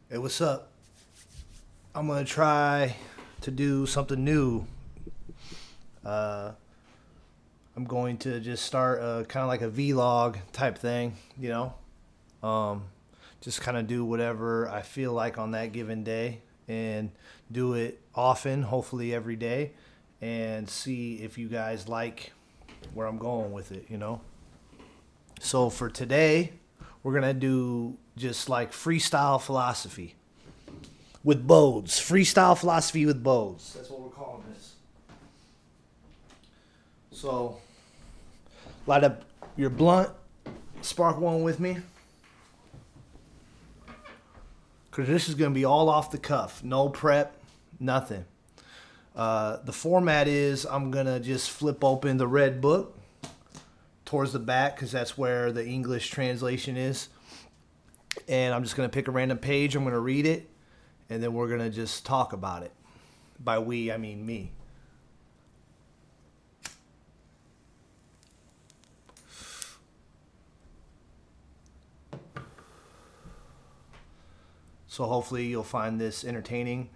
Hey, what's up? I'm gonna try to do something new. Uh, I'm going to just start kind of like a vlog type thing, Um, just kind of do whatever I feel like on that given day and do it often, hopefully every day, and see if you guys like where I'm going with it. So for today, we're gonna do just like freestyle philosophy with b0des. Freestyle philosophy with b0des. That's what we're calling this. So light up your blunt, spark one with me, because this is going to be all off the cuff. No prep, nothing. The format is I'm going to just flip open the red book towards the back because that's where the English translation is. And I'm just going to pick a random page. I'm going to read it. And then we're going to just talk about it. By we, I mean me. So hopefully you'll find this entertaining,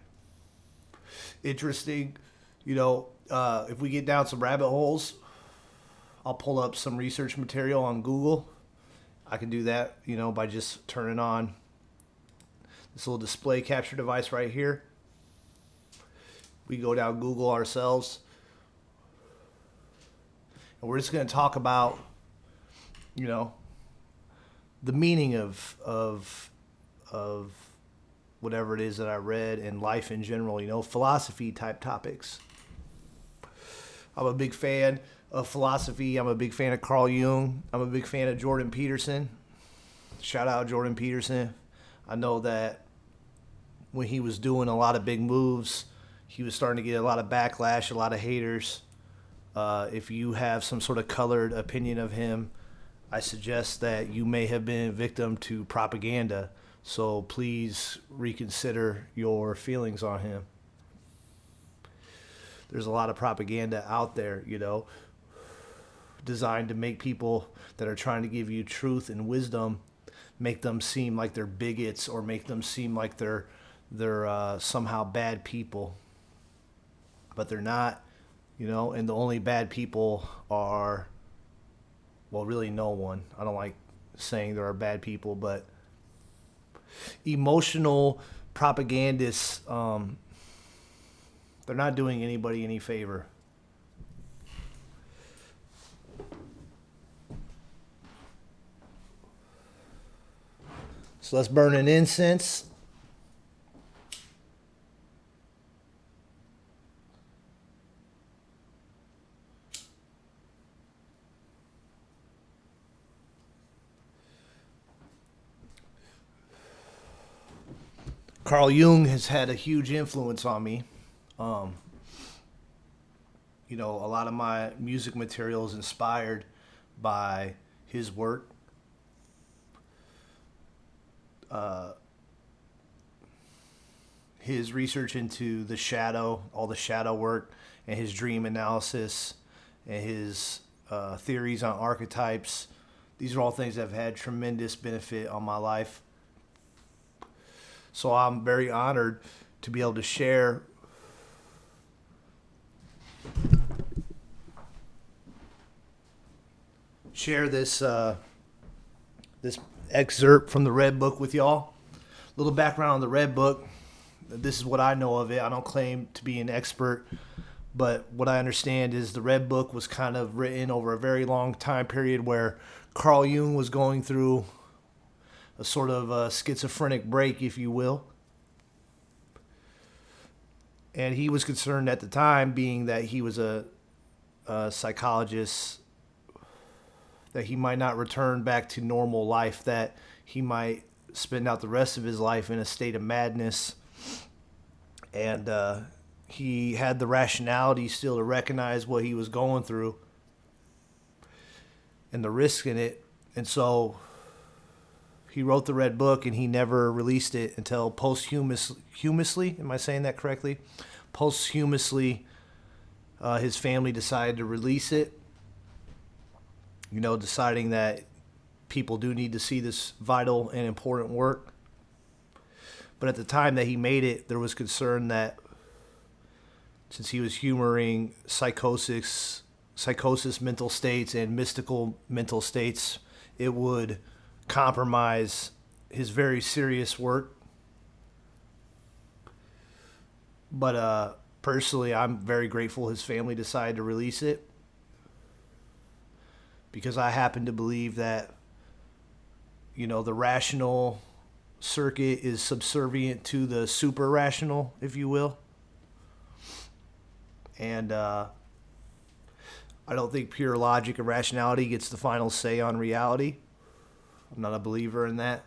interesting. If we get down some rabbit holes, I'll pull up some research material on Google. I can do that, by just turning on this little display capture device right here. We go down Google ourselves, and we're just going to talk about, the meaning of whatever it is that I read and life in general, philosophy type topics. I'm a big fan of philosophy. I'm a big fan of Carl Jung. I'm a big fan of Jordan Peterson. Shout out Jordan Peterson. I know that when he was doing a lot of big moves, he was starting to get a lot of backlash, a lot of haters. If you have some sort of colored opinion of him, I suggest that you may have been a victim to propaganda. So please reconsider your feelings on him. There's a lot of propaganda out there, designed to make people that are trying to give you truth and wisdom, make them seem like they're bigots or make them seem like they're somehow bad people. But they're not, and the only bad people are, well, really no one. I don't like saying there are bad people, but emotional propagandists, they're not doing anybody any favor. So let's burn an incense. Carl Jung has had a huge influence on me. Um, a lot of my music material is inspired by his work. Uh, his research into the shadow, all the shadow work, and his dream analysis, and his theories on archetypes. These are all things that have had tremendous benefit on my life. So I'm very honored to be able to share this excerpt from the Red Book with y'all. A little background on the Red Book. This is what I know of it. I don't claim to be an expert, but what I understand is the Red Book was kind of written over a very long time period where Carl Jung was going through a sort of a schizophrenic break, if you will. And he was concerned at the time, being that he was a psychologist, that he might not return back to normal life, that he might spend out the rest of his life in a state of madness. And he had the rationality still to recognize what he was going through and the risk in it. And so he wrote the Red Book, and he never released it until posthumously. Am I saying that correctly? Posthumously, his family decided to release it. Deciding that people do need to see this vital and important work. But at the time that he made it, there was concern that since he was humoring psychosis, mental states, and mystical mental states, it would compromise his very serious work. But personally, I'm very grateful his family decided to release it, because I happen to believe that, the rational circuit is subservient to the super rational, if you will. And I don't think pure logic and rationality gets the final say on reality. I'm not a believer in that.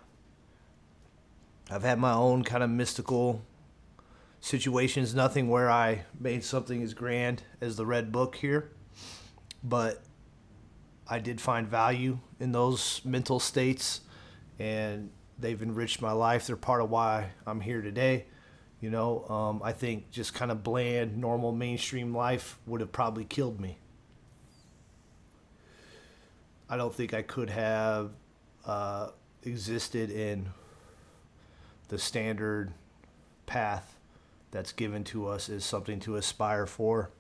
I've had my own kind of mystical situations, nothing where I made something as grand as the Red Book here, but I did find value in those mental states, and they've enriched my life. They're part of why I'm here today. I think just kind of bland, normal, mainstream life would have probably killed me. I don't think I could have existed in the standard path that's given to us as something to aspire for.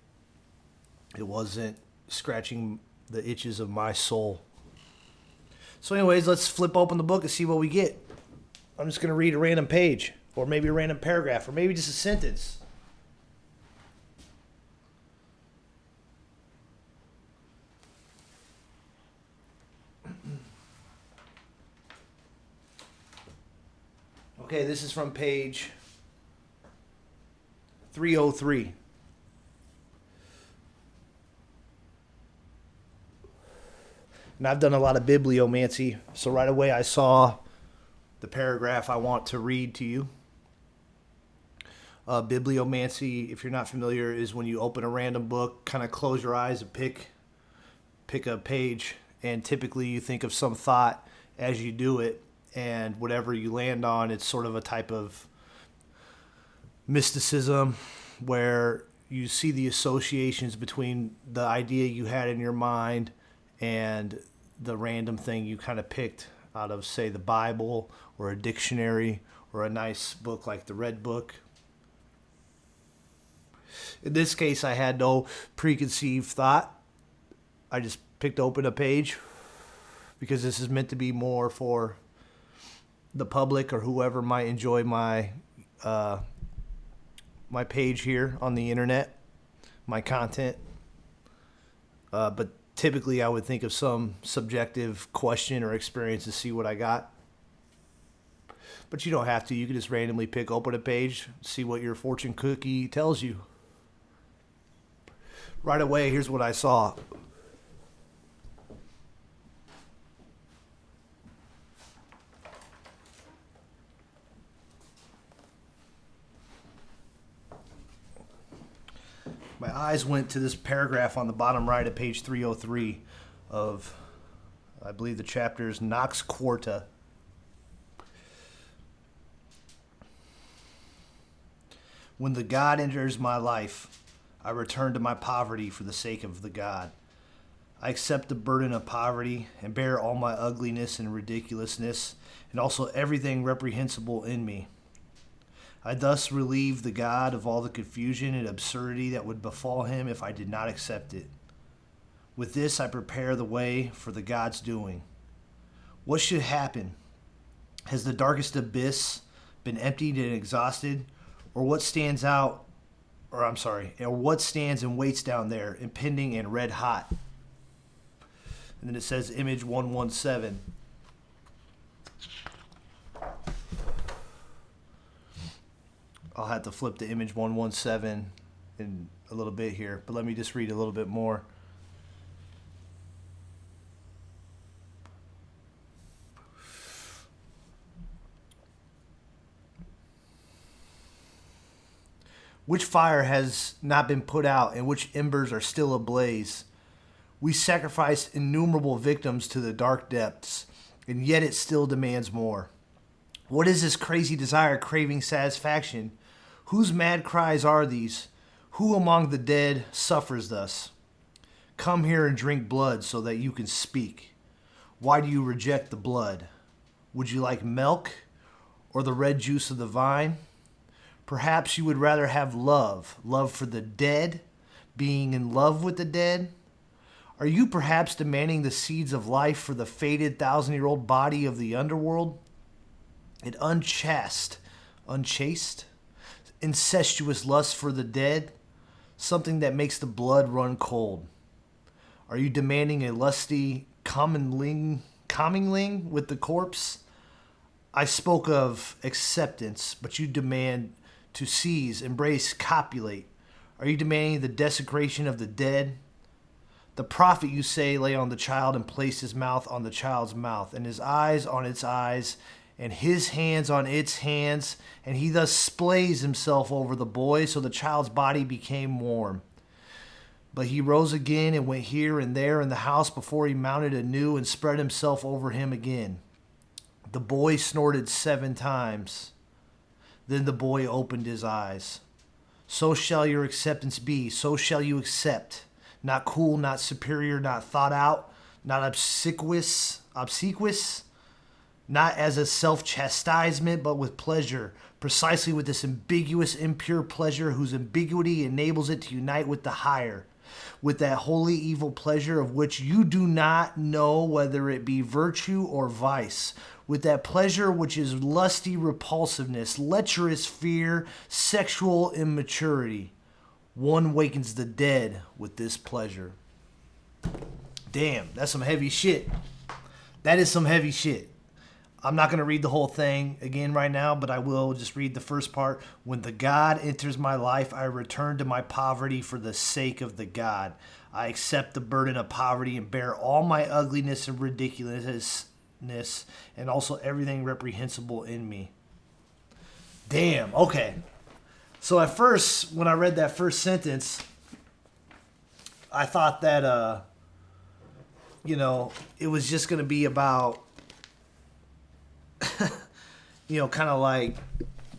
It wasn't scratching the itches of my soul. So anyways, let's flip open the book and see what we get. I'm just going to read a random page, or maybe a random paragraph, or maybe just a sentence. Okay, this is from page 303. And I've done a lot of bibliomancy, so right away I saw the paragraph I want to read to you. Bibliomancy, if you're not familiar, is when you open a random book, kind of close your eyes and pick a page, and typically you think of some thought as you do it, and whatever you land on, it's sort of a type of mysticism where you see the associations between the idea you had in your mind and the random thing you kind of picked out of, say, the Bible or a dictionary or a nice book like the Red Book. In this case, I had no preconceived thought. I just picked open a page because this is meant to be more for the public or whoever might enjoy my my page here on the internet, my content. But typically I would think of some subjective question or experience to see what I got. But you don't have to. You can just randomly pick open a page, see what your fortune cookie tells you. Right away, here's what I saw. My eyes went to this paragraph on the bottom right of page 303 of, I believe the chapter is Nox Quarta. When the God enters my life, I return to my poverty for the sake of the God. I accept the burden of poverty and bear all my ugliness and ridiculousness, and also everything reprehensible in me. I thus relieve the God of all the confusion and absurdity that would befall him if I did not accept it. With this, I prepare the way for the God's doing. What should happen? Has the darkest abyss been emptied and exhausted? Or what stands and waits down there, impending and red hot? And then it says image 117. I'll have to flip to image 117 in a little bit here, but let me just read a little bit more. Which fire has not been put out, and which embers are still ablaze? We sacrificed innumerable victims to the dark depths, and yet it still demands more. What is this crazy desire craving satisfaction? Whose mad cries are these? Who among the dead suffers thus? Come here and drink blood so that you can speak. Why do you reject the blood? Would you like milk or the red juice of the vine? Perhaps you would rather have love, love for the dead, being in love with the dead? Are you perhaps demanding the seeds of life for the faded 1,000-year-old body of the underworld? An unchaste, incestuous lust for the dead, something that makes the blood run cold. Are you demanding a lusty commingling with the corpse? I spoke of acceptance, but you demand to seize, embrace, copulate. Are you demanding the desecration of the dead? The prophet, you say, lay on the child and placed his mouth on the child's mouth, and his eyes on its eyes, and his hands on its hands, and he thus splays himself over the boy, so the child's body became warm. But he rose again and went here and there in the house before he mounted anew and spread himself over him again. The boy snorted 7 times. Then the boy opened his eyes. So shall your acceptance be, so shall you accept. Not cool, not superior, not thought out, not obsequious, not as a self-chastisement, but with pleasure, precisely with this ambiguous, impure pleasure whose ambiguity enables it to unite with the higher, with that holy evil pleasure of which you do not know whether it be virtue or vice, with that pleasure which is lusty repulsiveness, lecherous fear, sexual immaturity. One wakens the dead with this pleasure. Damn, that's some heavy shit. That is some heavy shit. I'm not going to read the whole thing again right now, but I will just read the first part. When the God enters my life, I return to my poverty for the sake of the God. I accept the burden of poverty and bear all my ugliness and ridiculousness and also everything reprehensible in me. Damn, okay. So at first, when I read that first sentence, I thought that, it was just going to be about, kind of like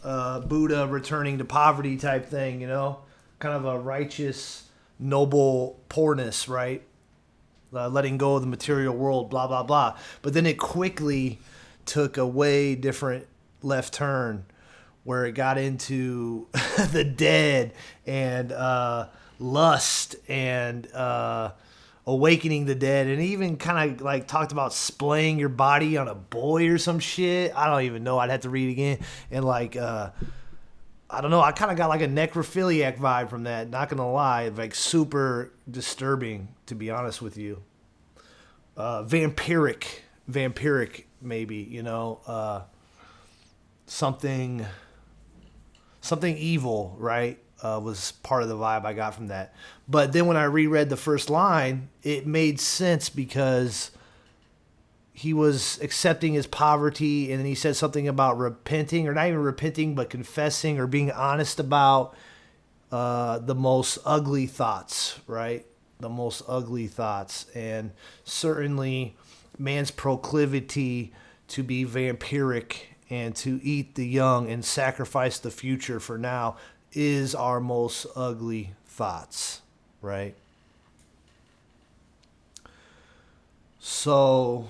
Buddha returning to poverty type thing, kind of a righteous, noble poorness, right? Letting go of the material world, blah, blah, blah. But then it quickly took a way different left turn where it got into the dead and lust and awakening the dead, and even kind of like talked about splaying your body on a boy or some shit. I don't even know. I'd have to read again. And like, I don't know. I kind of got like a necrophiliac vibe from that. Not gonna lie, like super disturbing, to be honest with you. Vampiric maybe. Something evil, right? Was part of the vibe I got from that. But then when I reread the first line, it made sense because he was accepting his poverty, and then he said something about repenting, or not even repenting, but confessing or being honest about the most ugly thoughts, right? The most ugly thoughts. And certainly man's proclivity to be vampiric and to eat the young and sacrifice the future for now is our most ugly thoughts, right? So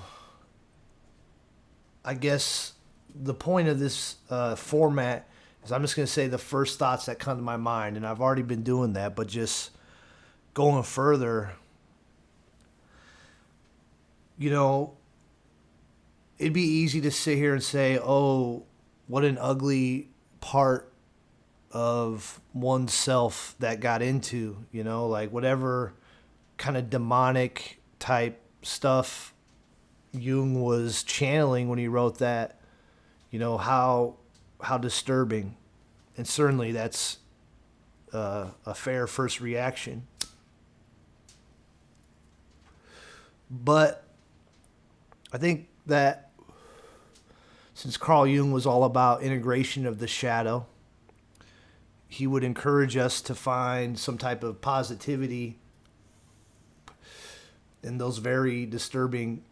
I guess the point of this format is I'm just going to say the first thoughts that come to my mind, and I've already been doing that, but just going further, it'd be easy to sit here and say, oh, what an ugly part of oneself that got into, like whatever kind of demonic type stuff Jung was channeling when he wrote that, how disturbing. And certainly that's a fair first reaction. But I think that since Carl Jung was all about integration of the shadow, he would encourage us to find some type of positivity in those very disturbing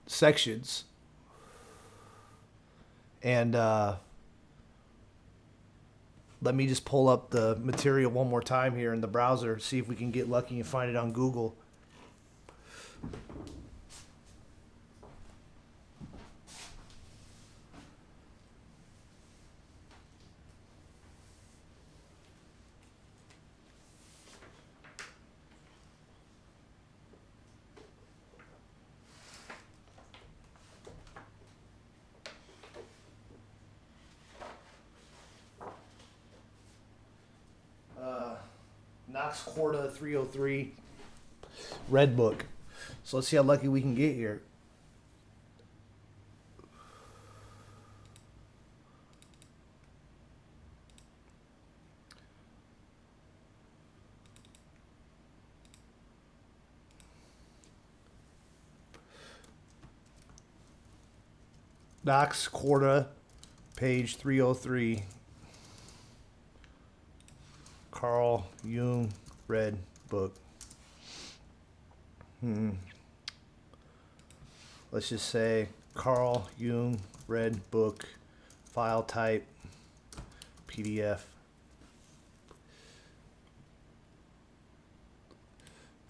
sections. And let me just pull up the material one more time here in the browser, see if we can get lucky and find it on Google. Nox Quarta 303 Red Book. So let's see how lucky we can get here. Nox Quarta, page 303. Carl Jung Red Book. Let's just say Carl Jung Red Book, file type, PDF.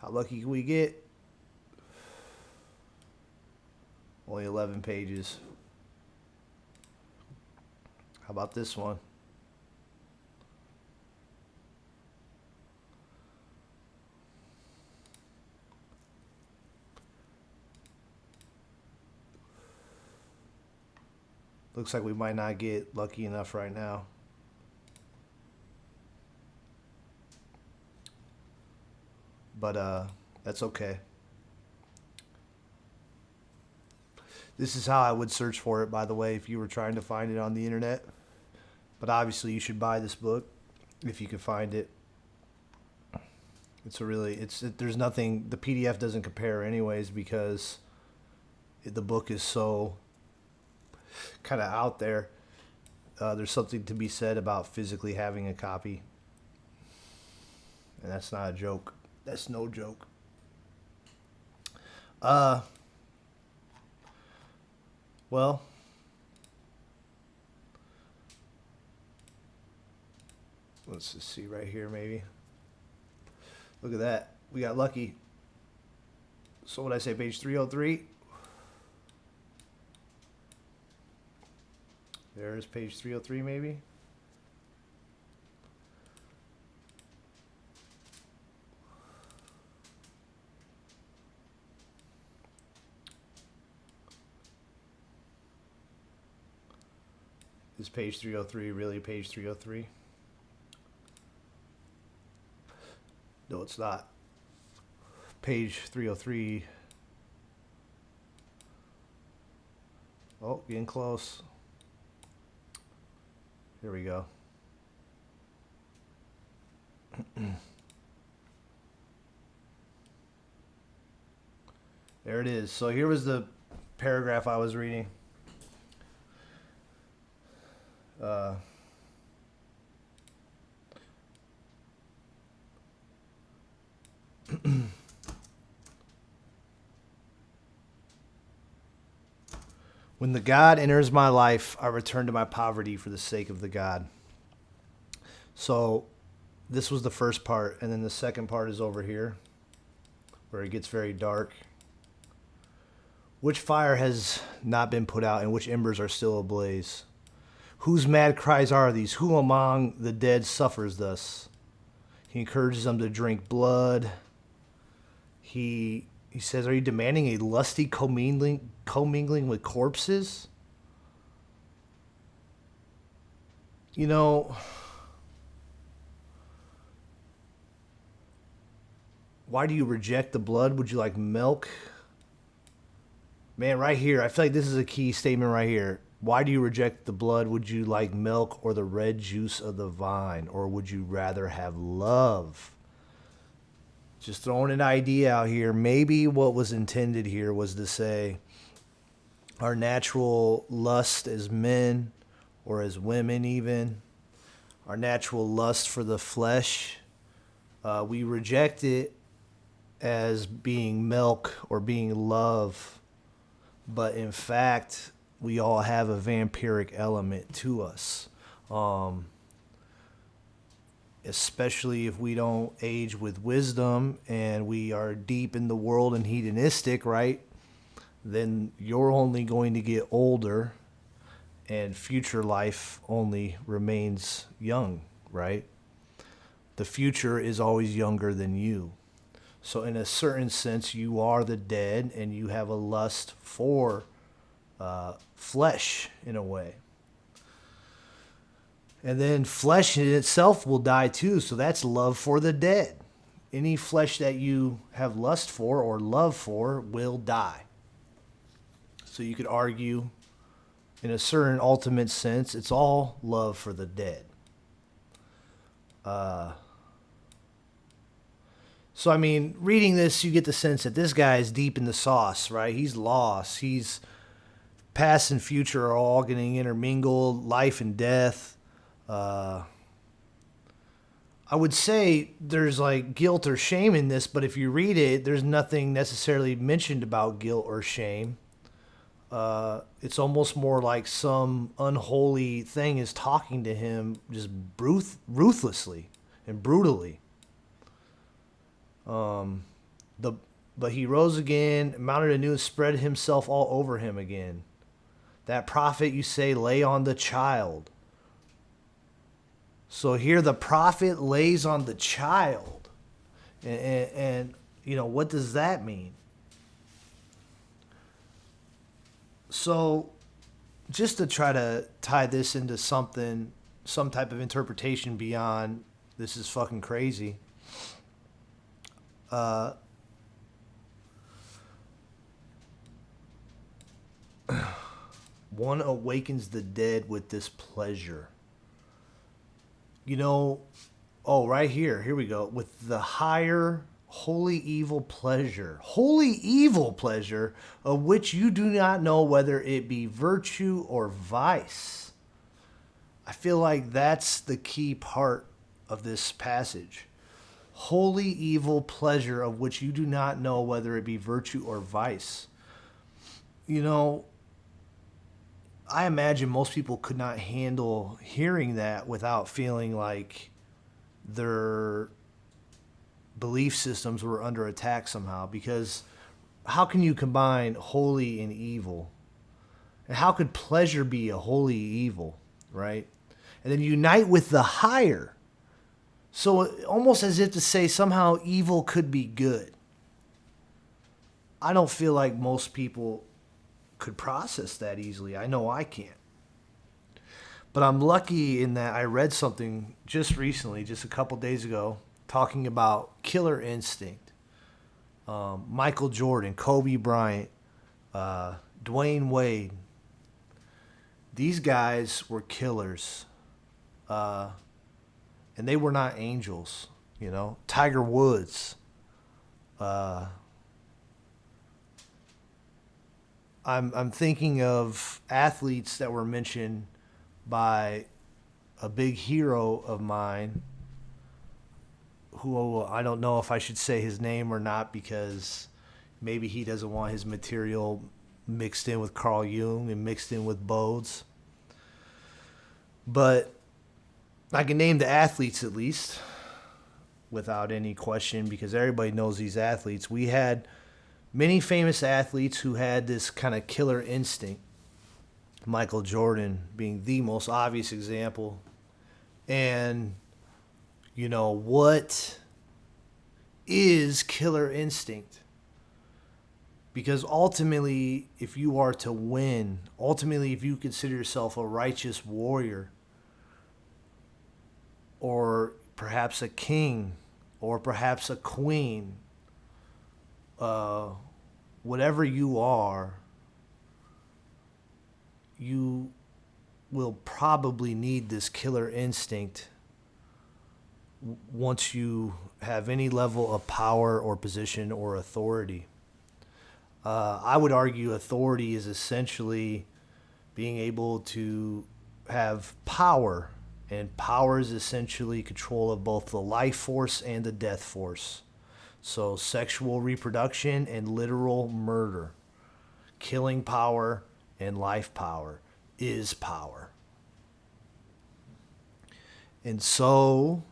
How lucky can we get? Only 11 pages. How about this one? Looks like we might not get lucky enough right now. But that's okay. This is how I would search for it, by the way, if you were trying to find it on the internet. But obviously you should buy this book if you can find it. There's nothing, the PDF doesn't compare anyways, because the book is so kind of out there. There's something to be said about physically having a copy. And that's not a joke. That's no joke. Well, let's just see right here, maybe. Look at that. We got lucky. So what did I say, page 303? There's page 303, maybe. Is page 303 really page 303? No, it's not. Page 303. Oh, getting close. Here we go. There it is. So here was the paragraph I was reading. When the God enters my life, I return to my poverty for the sake of the God. So this was the first part, and then the second part is over here, where it gets very dark. Which fire has not been put out, and which embers are still ablaze? Whose mad cries are these? Who among the dead suffers thus? He encourages them to drink blood. He says, are you demanding a lusty commingling with corpses? You know, why do you reject the blood? Would you like milk? Man, right here, I feel like this is a key statement right here. Why do you reject the blood? Would you like milk or the red juice of the vine? Or would you rather have love? Just throwing an idea out here. Maybe what was intended here was to say our natural lust as men or as women even, our natural lust for the flesh, we reject it as being milk or being love. But in fact, we all have a vampiric element to us. Especially if we don't age with wisdom and we are deep in the world and hedonistic, right? Then you're only going to get older and future life only remains young, right? The future is always younger than you. So in a certain sense, you are the dead and you have a lust for flesh in a way. And then flesh in itself will die too. So that's love for the dead. any flesh that you have lust for or love for will die. So you could argue, in a certain ultimate sense, it's all love for the dead. So, I mean, reading this, you get the sense that this guy is deep in the sauce, right? He's lost. He's past and future are all getting intermingled, life and death. I would say there's like guilt or shame in this, but if you read it, there's nothing necessarily mentioned about guilt or shame. It's almost more like some unholy thing is talking to him just ruthlessly and brutally. But he rose again, mounted anew, and spread himself all over him again. That prophet, you say, lay on the child. So here the prophet lays on the child. And you know, what does that mean? So just to try to tie this into something, some type of interpretation beyond this is fucking crazy. One awakens the dead with this pleasure. You know, oh, right here. Here we go. With the higher holy evil pleasure of which you do not know whether it be virtue or vice. I feel like that's the key part of this passage. Holy evil pleasure of which you do not know whether it be virtue or vice. You know, I imagine most people could not handle hearing that without feeling like their belief systems were under attack somehow, because how can you combine holy and evil? And how could pleasure be a holy evil, right? And then unite with the higher. So almost as if to say somehow evil could be good. I don't feel like most people could process that easily. I know I can't. But I'm lucky in that I read something just recently, just a couple days ago, talking about killer instinct. Michael Jordan, Kobe Bryant, Dwayne Wade. These guys were killers. And they were not angels, you know. Tiger Woods. I'm thinking of athletes that were mentioned by a big hero of mine, who I don't know if I should say his name or not, because maybe he doesn't want his material mixed in with Carl Jung and mixed in with b0des. But I can name the athletes at least without any question, because everybody knows these athletes. We had many famous athletes who had this kind of killer instinct. Michael Jordan being the most obvious example. And, you know, what is killer instinct? Because ultimately, if you are to win, ultimately, if you consider yourself a righteous warrior, or perhaps a king, or perhaps a queen, whatever you are, you will probably need this killer instinct once you have any level of power or position or authority. I would argue authority is essentially being able to have power, and power is essentially control of both the life force and the death force. So sexual reproduction and literal murder. Killing power and life power is power. And so,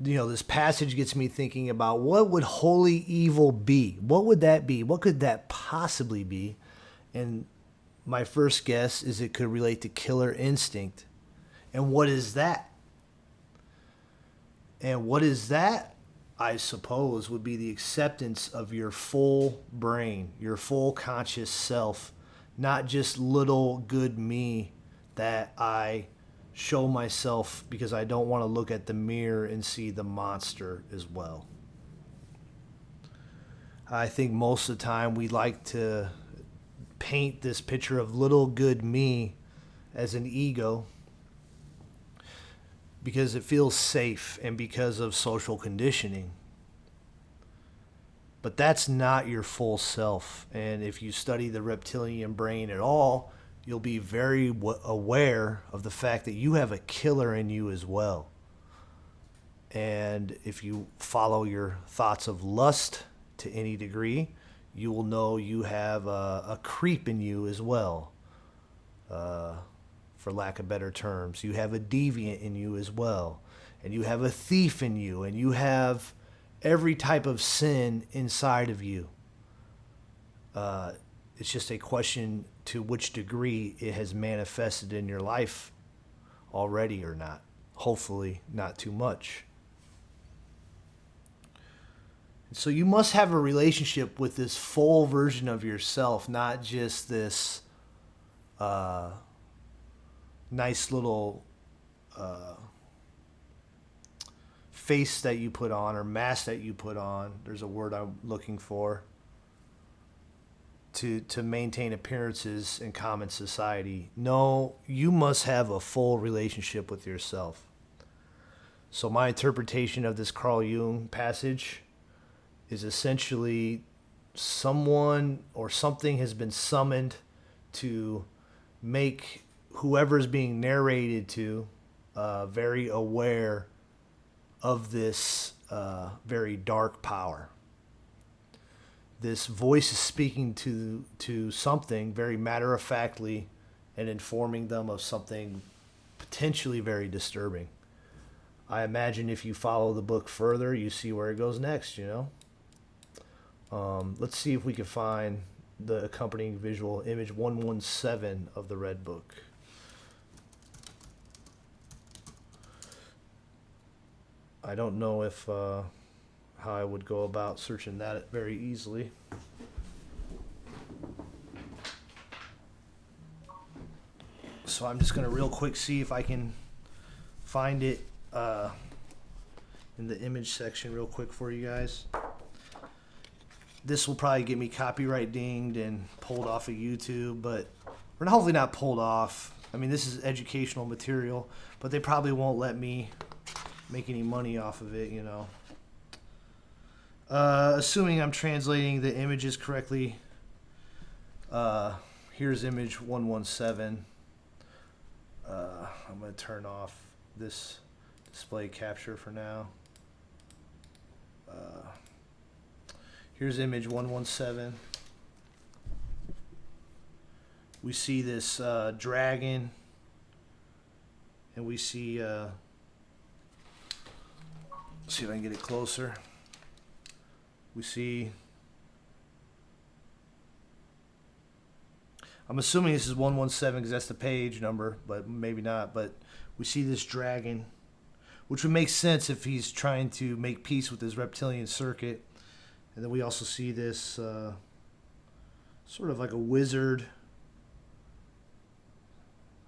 you know, this passage gets me thinking about what would holy evil be? What would that be? What could that possibly be? And my first guess is it could relate to killer instinct. And what is that? And what is that, I suppose, would be the acceptance of your full brain, your full conscious self, not just little good me that I show myself because I don't want to look at the mirror and see the monster as well. I think most of the time we like to paint this picture of little good me as an ego because it feels safe and because of social conditioning. But that's not your full self. And if you study the reptilian brain at all, you'll be very aware of the fact that you have a killer in you as well. And if you follow your thoughts of lust to any degree, you will know you have a creep in you as well, for lack of better terms. You have a deviant in you as well. And you have a thief in you. And you have every type of sin inside of you. It's just a question to which degree it has manifested in your life already or not. Hopefully not too much. So you must have a relationship with this full version of yourself, not just this nice little face that you put on or mask that you put on. There's a word I'm looking for. To maintain appearances in common society. No, you must have a full relationship with yourself. So my interpretation of this Carl Jung passage is essentially someone or something has been summoned to make whoever is being narrated to very aware of this very dark power. This voice is speaking to something very matter-of-factly and informing them of something potentially very disturbing. I imagine if you follow the book further, you see where it goes next, Let's see if we can find the accompanying visual image 117 of the Red Book. I don't know if how I would go about searching that very easily. So I'm just going to real quick see if I can find it in the image section real quick for you guys. This will probably get me copyright dinged and pulled off of YouTube, but we're hopefully not pulled off. I mean, this is educational material, but they probably won't let me make any money off of it, Assuming I'm translating the images correctly, here's image 117. I'm going to turn off this display capture for now. Here's image 117. We see this dragon, and we see, see if I can get it closer. We see, I'm assuming this is 117 because that's the page number, but maybe not. But we see this dragon, which would make sense if he's trying to make peace with his reptilian circuit. And then we also see this sort of like a wizard.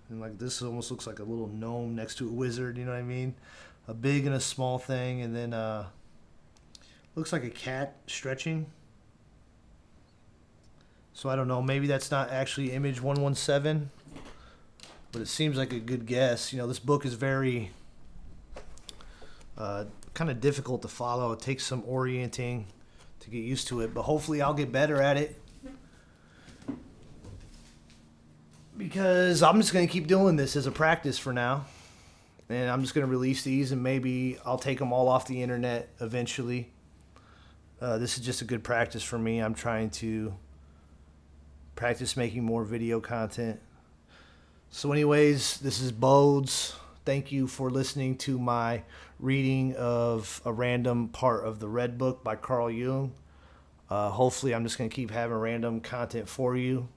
And like this almost looks like a little gnome next to a wizard, you know what I mean? A big and a small thing, and then looks like a cat stretching. So I don't know, maybe that's not actually image 117, but it seems like a good guess. This book is very kind of difficult to follow. It takes some orienting to get used to it, but hopefully I'll get better at it, because I'm just going to keep doing this as a practice for now. And I'm just going to release these, and maybe I'll take them all off the internet eventually. This is just a good practice for me. I'm trying to practice making more video content. So anyways, this is b0des. Thank you for listening to my reading of a random part of the Red Book by Carl Jung. Hopefully I'm just going to keep having random content for you.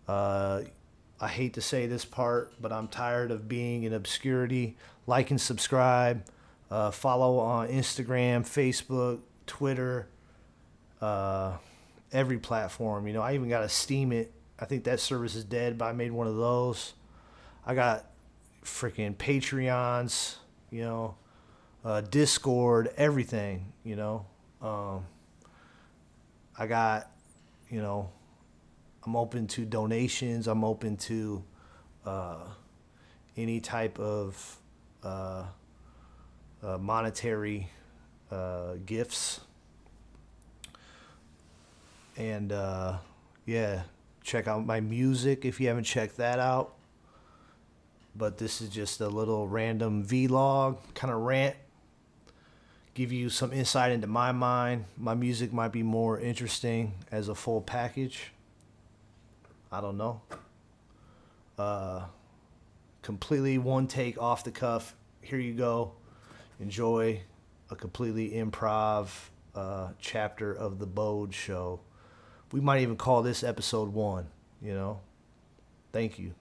I hate to say this part, but I'm tired of being in obscurity. Like and subscribe. Follow on Instagram, Facebook, Twitter, every platform. I even got to Steam it. I think that service is dead, but I made one of those. I got freaking Patreons, you know, Discord, everything, you know. I got, you know, I'm open to donations. I'm open to any type of monetary gifts. And yeah, check out my music if you haven't checked that out. But this is just a little random vlog, kind of rant. Give you some insight into my mind. My music might be more interesting as a full package. I don't know. Completely one take off the cuff. Here you go. Enjoy a completely improv chapter of the b0des show. We might even call this episode 1, you know. Thank you.